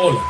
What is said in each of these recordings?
Hola,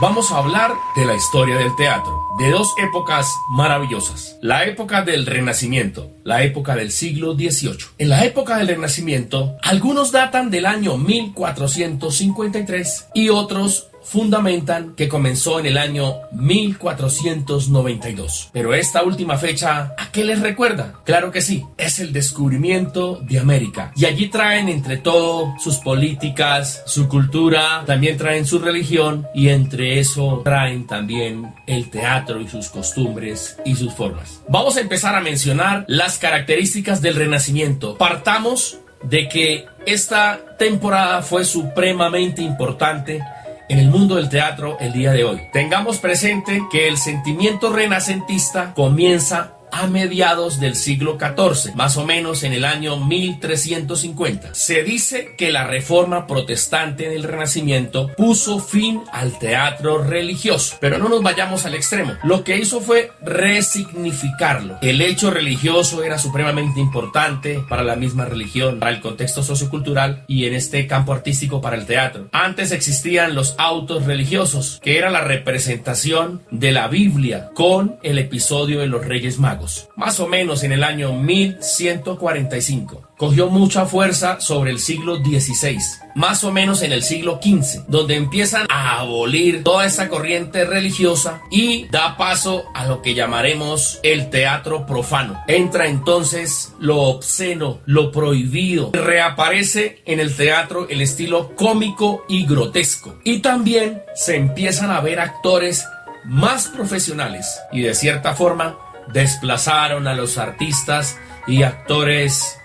vamos a hablar de la historia del teatro, de dos épocas maravillosas. La época del Renacimiento, la época del siglo XVIII. En la época del Renacimiento, algunos datan del año 1453 y otros fundamentan que comenzó en el año 1492. Pero esta última fecha, ¿a qué les recuerda? Claro que sí, es el descubrimiento de América. Y allí traen entre todo sus políticas, su cultura, también traen su religión y entre eso traen también el teatro y sus costumbres y sus formas. Vamos a empezar a mencionar las características del Renacimiento. Partamos de que esta temporada fue supremamente importante en el mundo del teatro el día de hoy. Tengamos presente que el sentimiento renacentista comienza a mediados del siglo XIV, más o menos en el año 1350. Se dice que la reforma protestante en el Renacimiento puso fin al teatro religioso, pero no nos vayamos al extremo. Lo que hizo fue resignificarlo. El hecho religioso era supremamente importante para la misma religión, para el contexto sociocultural y en este campo artístico para el teatro. Antes existían los autos religiosos, que era la representación de la Biblia con el episodio de los Reyes Magos. Más o menos en el año 1145. Cogió mucha fuerza sobre el siglo XVI, más o menos en el siglo XV, donde empiezan a abolir toda esa corriente religiosa y da paso a lo que llamaremos el teatro profano. Entra entonces lo obsceno, lo prohibido. Reaparece en el teatro el estilo cómico y grotesco. Y también se empiezan a ver actores más profesionales y de cierta forma desplazaron a los artistas y actores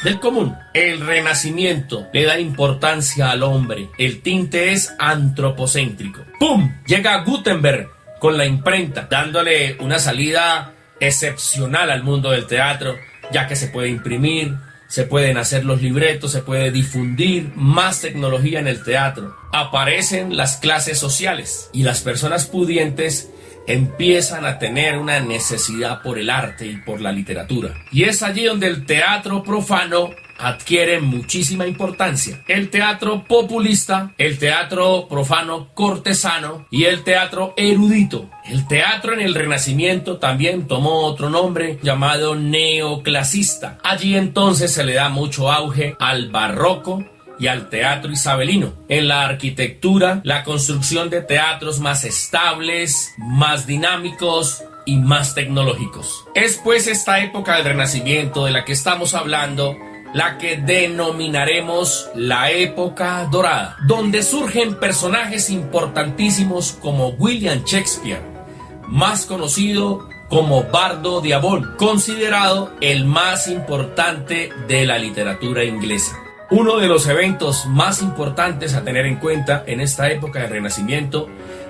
del común. El Renacimiento le da importancia al hombre. El tinte es antropocéntrico. ¡Pum! Llega Gutenberg con la imprenta, dándole una salida excepcional al mundo del teatro, ya que se puede imprimir, se pueden hacer los libretos, se puede difundir más tecnología en el teatro. Aparecen las clases sociales y las personas pudientes empiezan a tener una necesidad por el arte y por la literatura. Y es allí donde el teatro profano adquiere muchísima importancia. El teatro populista, el teatro profano cortesano y el teatro erudito. El teatro en el Renacimiento también tomó otro nombre llamado neoclasista. Allí entonces se le da mucho auge al barroco y al teatro isabelino. En la arquitectura, la construcción de teatros más estables, más dinámicos y más tecnológicos. Es pues esta época del Renacimiento de la que estamos hablando la que denominaremos la época dorada, donde surgen personajes importantísimos como William Shakespeare, más conocido como Bardo de Avon, considerado el más importante de la literatura inglesa. Uno de los eventos más importantes a tener en cuenta en esta época del Renacimiento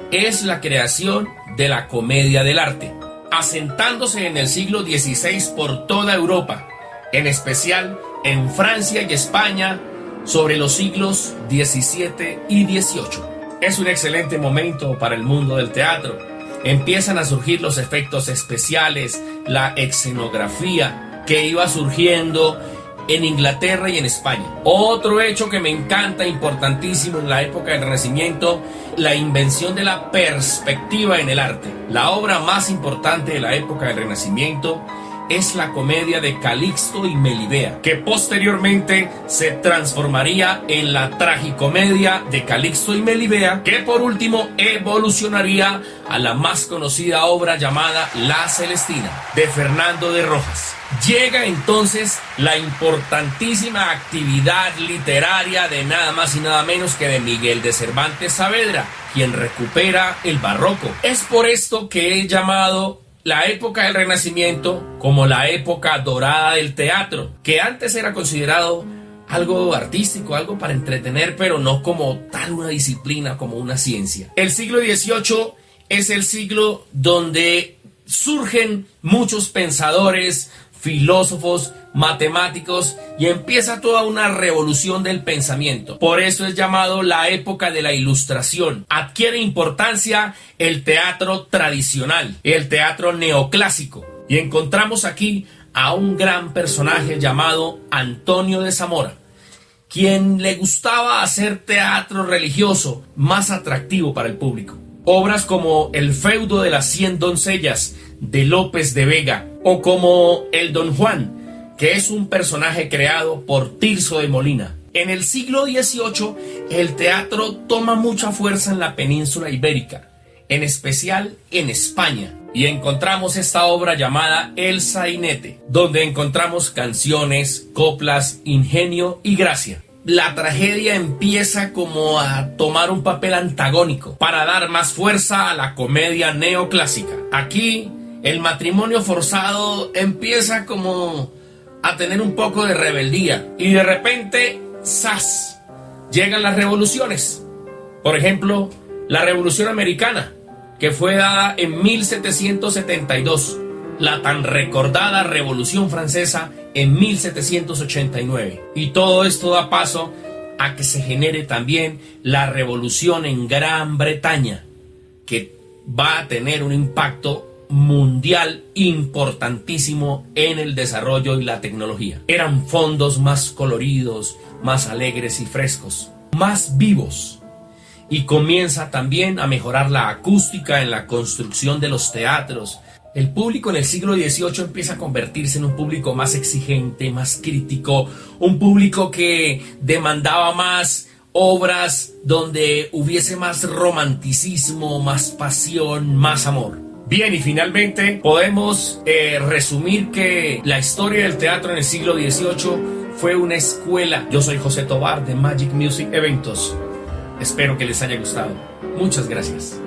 es la creación de la comedia del arte, asentándose en el siglo XVI por toda Europa, en especial en Francia y España sobre los siglos XVII y XVIII. Es un excelente momento para el mundo del teatro. Empiezan a surgir los efectos especiales, la escenografía que iba surgiendo en Inglaterra y en España. Otro hecho que me encanta, importantísimo en la época del Renacimiento, la invención de la perspectiva en el arte. La obra más importante de la época del Renacimiento es la comedia de Calixto y Melibea, que posteriormente se transformaría en la tragicomedia de Calixto y Melibea, que por último evolucionaría a la más conocida obra llamada La Celestina, de Fernando de Rojas. Llega entonces la importantísima actividad literaria de nada más y nada menos que de Miguel de Cervantes Saavedra, quien recupera el barroco. Es por esto que he llamado la época del Renacimiento como la época dorada del teatro, que antes era considerado algo artístico, algo para entretener, pero no como tal una disciplina, como una ciencia. El siglo XVIII es el siglo donde surgen muchos pensadores, filósofos, matemáticos y empieza toda una revolución del pensamiento. Por eso es llamado la época de la Ilustración. Adquiere importancia el teatro tradicional, el teatro neoclásico. Y encontramos aquí a un gran personaje llamado Antonio de Zamora, quien le gustaba hacer teatro religioso más atractivo para el público. Obras como El feudo de las 100 doncellas de López de Vega o como El Don Juan, que es un personaje creado por Tirso de Molina. En el siglo XVIII, el teatro toma mucha fuerza en la península ibérica, en especial en España, y encontramos esta obra llamada El Sainete, donde encontramos canciones, coplas, ingenio y gracia. La tragedia empieza como a tomar un papel antagónico para dar más fuerza a la comedia neoclásica. Aquí, el matrimonio forzado empieza como a tener un poco de rebeldía y de repente, ¡zas!, llegan las revoluciones. Por ejemplo, la Revolución Americana, que fue dada en 1772, la tan recordada Revolución Francesa en 1789. Y todo esto da paso a que se genere también la revolución en Gran Bretaña, que va a tener un impacto mundial importantísimo en el desarrollo y la tecnología. Eran fondos más coloridos, más alegres y frescos, más vivos. Y comienza también a mejorar la acústica en la construcción de los teatros. El público en el siglo XVIII empieza a convertirse en un público más exigente, más crítico, un público que demandaba más obras donde hubiese más romanticismo, más pasión, más amor. Bien, y finalmente podemos resumir que la historia del teatro en el siglo XVIII fue una escuela. Yo soy José Tovar de Magic Music Eventos. Espero que les haya gustado. Muchas gracias.